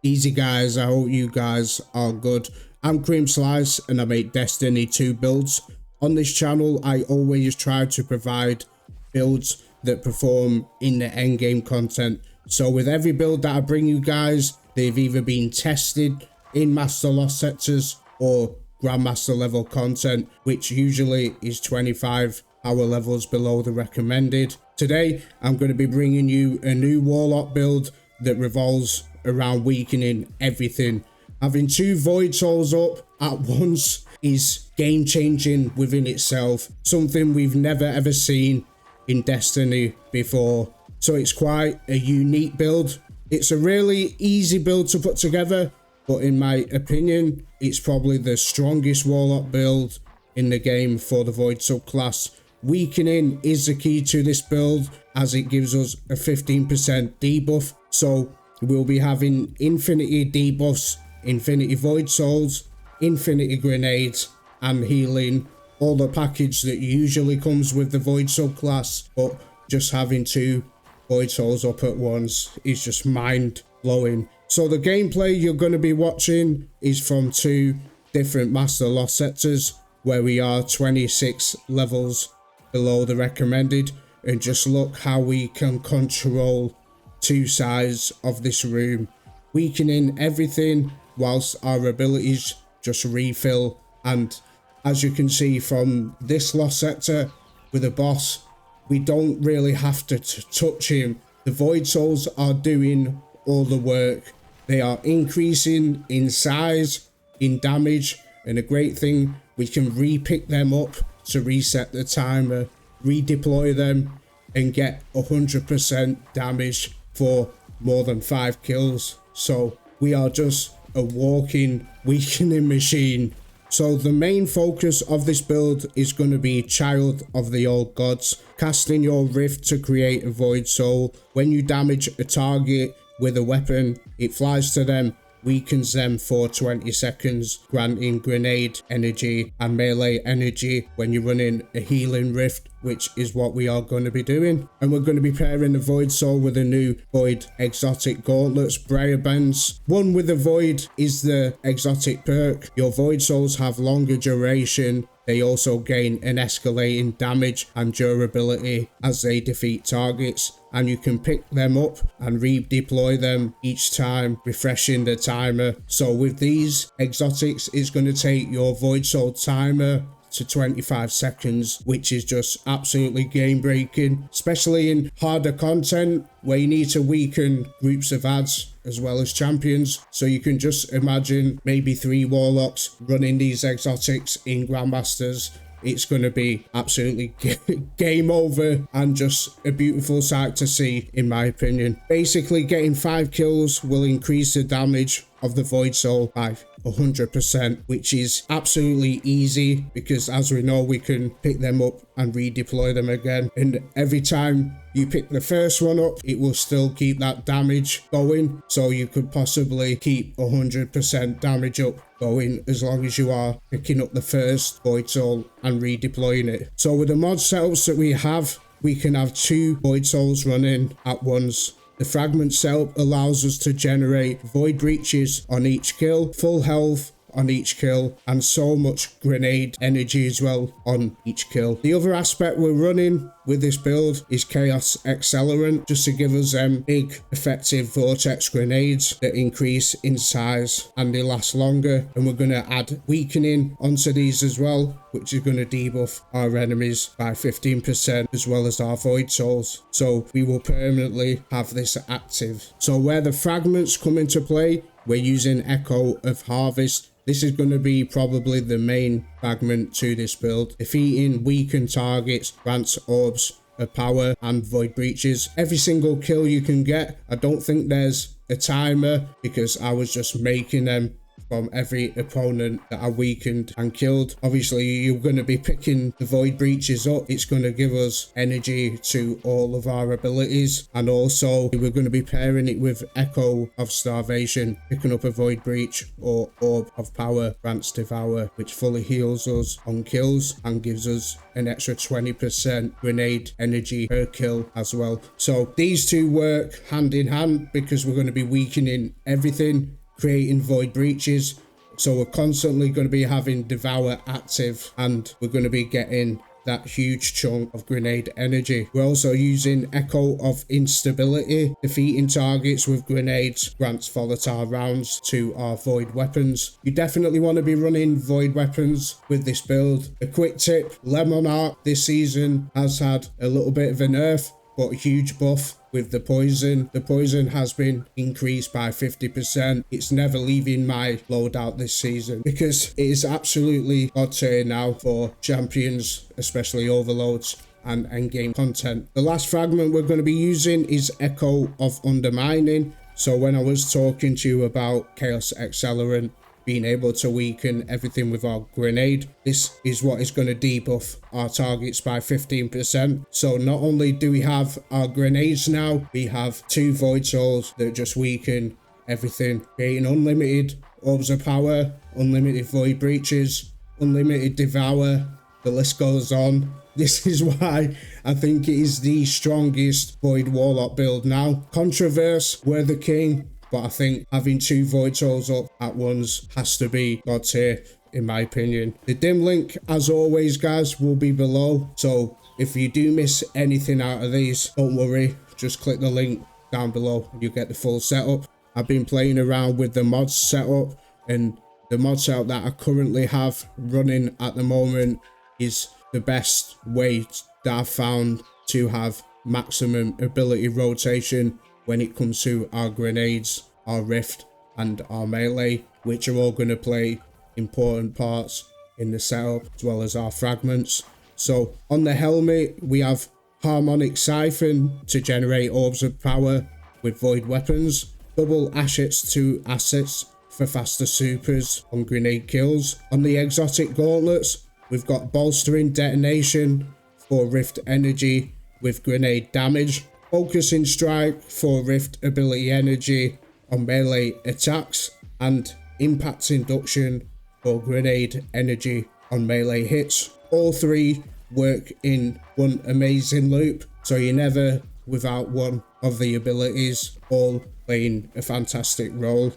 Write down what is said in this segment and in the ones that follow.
Easy guys, I hope you guys are good. I'm creamslice and I make Destiny 2 builds. On this channel, I always try to provide builds that perform in the endgame content. So with every build that I bring you guys, they've either been tested in Master Lost sectors or grandmaster level content, which usually is 25 power levels below the recommended. Today, I'm going to be bringing you a new warlock build that revolves around weakening everything. Having 2 void souls up at once is game changing within itself, something we've never ever seen in Destiny before. So it's quite a unique build. It's a really easy build to put together, but in my opinion, it's probably the strongest warlock build in the game for the void subclass. Weakening is the key to this build as it gives us a 15% debuff. So we'll be having infinity debuffs, infinity void souls, infinity grenades, and healing. All the package that usually comes with the void subclass, but just having 2 void souls up at once is just mind blowing. So the gameplay you're going to be watching is from 2 different Master Lost sectors where we are 26 levels below the recommended, and just look how we can control 2 sides of this room, weakening everything whilst our abilities just refill. And as you can see from this lost sector with a boss, we don't really have to touch him. The void souls are doing all the work. They are increasing in size, in damage, and a great thing, we can re-pick them up to reset the timer, redeploy them, and get 100% damage for more than 5 kills. So we are just a walking weakening machine. So the main focus of this build is going to be Child of the Old Gods, casting your Rift to create a void soul. When you damage a target with a weapon, it flies to them, weakens them for 20 seconds, granting grenade energy and melee energy when you're running a healing rift, which is what we are going to be doing. And we're going to be pairing the void soul with a new void exotic gauntlets, briarbinds. One with the void is the exotic perk. Your void souls have longer duration. They also gain an escalating damage and durability as they defeat targets, and you can pick them up and redeploy them each time, refreshing the timer. So with these exotics, it's going to take your void soul timer to 25 seconds, which is just absolutely game breaking, especially in harder content where you need to weaken groups of ads as well as champions. So you can just imagine maybe 3 warlocks running these exotics in grandmasters. It's going to be absolutely game over and just a beautiful sight to see, in my opinion. Basically, getting 5 kills will increase the damage of the void soul by 100%, which is absolutely easy because, as we know, we can pick them up and redeploy them again. And every time you pick the first one up, it will still keep that damage going. So you could possibly keep 100% damage up going as long as you are picking up the first void soul and redeploying it. So with the mod setups that we can have 2 void souls running at once. The fragment setup allows us to generate void breaches on each kill, full health on each kill, and so much grenade energy as well on each kill. The other aspect we're running with this build is Chaos Accelerant, just to give us big effective vortex grenades that increase in size and they last longer. And we're going to add weakening onto these as well, which is going to debuff our enemies by 15% as well as our void souls. So we will permanently have this active. So where the fragments come into play, we're using Echo of Harvest. This is going to be probably the main fragment to this build. Defeating weakened targets grants orbs of power and void breaches. Every single kill you can get. I don't think there's a timer because I was just making them from every opponent that are weakened and killed. Obviously, you're going to be picking the void breaches up. It's going to give us energy to all of our abilities, and also we're going to be pairing it with Echo of Starvation, picking up a void breach, or Orb of Power grants Devour, which fully heals us on kills and gives us an extra 20% grenade energy per kill as well. So these two work hand in hand because we're going to be weakening everything, creating void breaches. So we're constantly going to be having Devour active, and we're going to be getting that huge chunk of grenade energy. We're also using Echo of Instability. Defeating targets with grenades grants volatile rounds to our void weapons. You definitely want to be running void weapons with this build. A quick tip, Lemon Arc this season has had a little bit of a nerf, but a huge buff with the poison. The poison has been increased by 50%. It's never leaving my loadout this season because it is absolutely god tier now for champions, especially overloads and endgame content. The last fragment we're going to be using is Echo of Undermining. So when I was talking to you about Chaos Accelerant being able to weaken everything with our grenade, this is what is going to debuff our targets by 15%. So not only do we have our grenades now, we have 2 void souls that just weaken everything, creating unlimited orbs of power, unlimited void breaches, unlimited Devour. The list goes on. This is why I think it is the strongest void warlock build now. Controverse, we're the king, but I think having 2 void souls up at once has to be god tier in my opinion. The dim link, as always guys, will be below. So if you do miss anything out of these, don't worry, just click the link down below and you get the full setup. I've been playing around with the mods setup, and the mod setup that I currently have running at the moment is the best way that I've found to have maximum ability rotation when it comes to our grenades, our rift and our melee, which are all going to play important parts in the setup, as well as our fragments. So on the helmet we have Harmonic Siphon to generate orbs of power with void weapons, double assets to assets for faster supers on grenade kills. On the exotic gauntlets we've got Bolstering Detonation for rift energy with grenade damage, Focusing Strike for rift ability energy on melee attacks, and Impact Induction for grenade energy on melee hits. All 3 work in one amazing loop, so you're never without one of the abilities, all playing a fantastic role.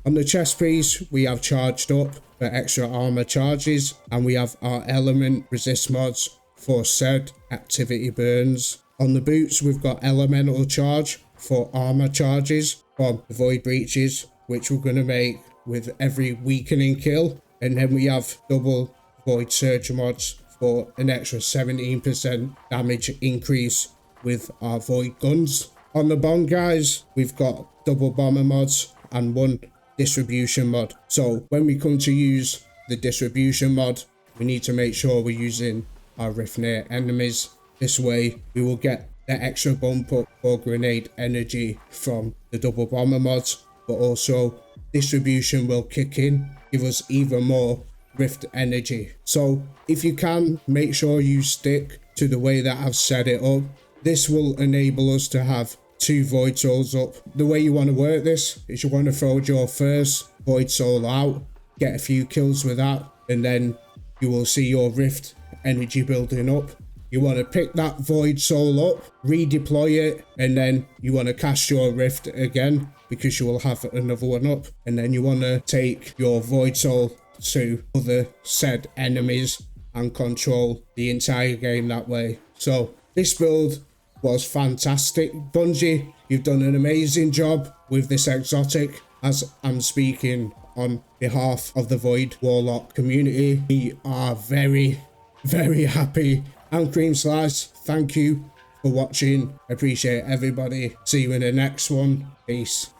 On the chest piece we have Charged Up for extra armor charges, and we have our element resist mods for said activity burns. On the boots we've got Elemental Charge for armor charges from the void breaches, which we're going to make with every weakening kill. And then we have double void surge mods for an extra 17% damage increase with our void guns. On the bomb guys we've got double bomber mods and 1 distribution mod. So when we come to use the distribution mod, we need to make sure we're using our rift near enemies. This way we will get the extra bump up for grenade energy from the double bomber mods, but also distribution will kick in, give us even more rift energy. So if you can, make sure you stick to the way that I've set it up. This will enable us to have 2 void souls up. The way you want to work this is you want to throw your first void soul out, get a few kills with that, and then you will see your rift energy building up. You want to pick that void soul up, redeploy it, and then you want to cast your rift again because you will have another one up. And then you want to take your void soul to other said enemies and control the entire game that way. So this build was fantastic. Bungie, you've done an amazing job with this exotic. As I'm speaking on behalf of the Void Warlock community, we are very happy. I'm creamslice, thank you for watching. Appreciate everybody. See you in the next one. Peace.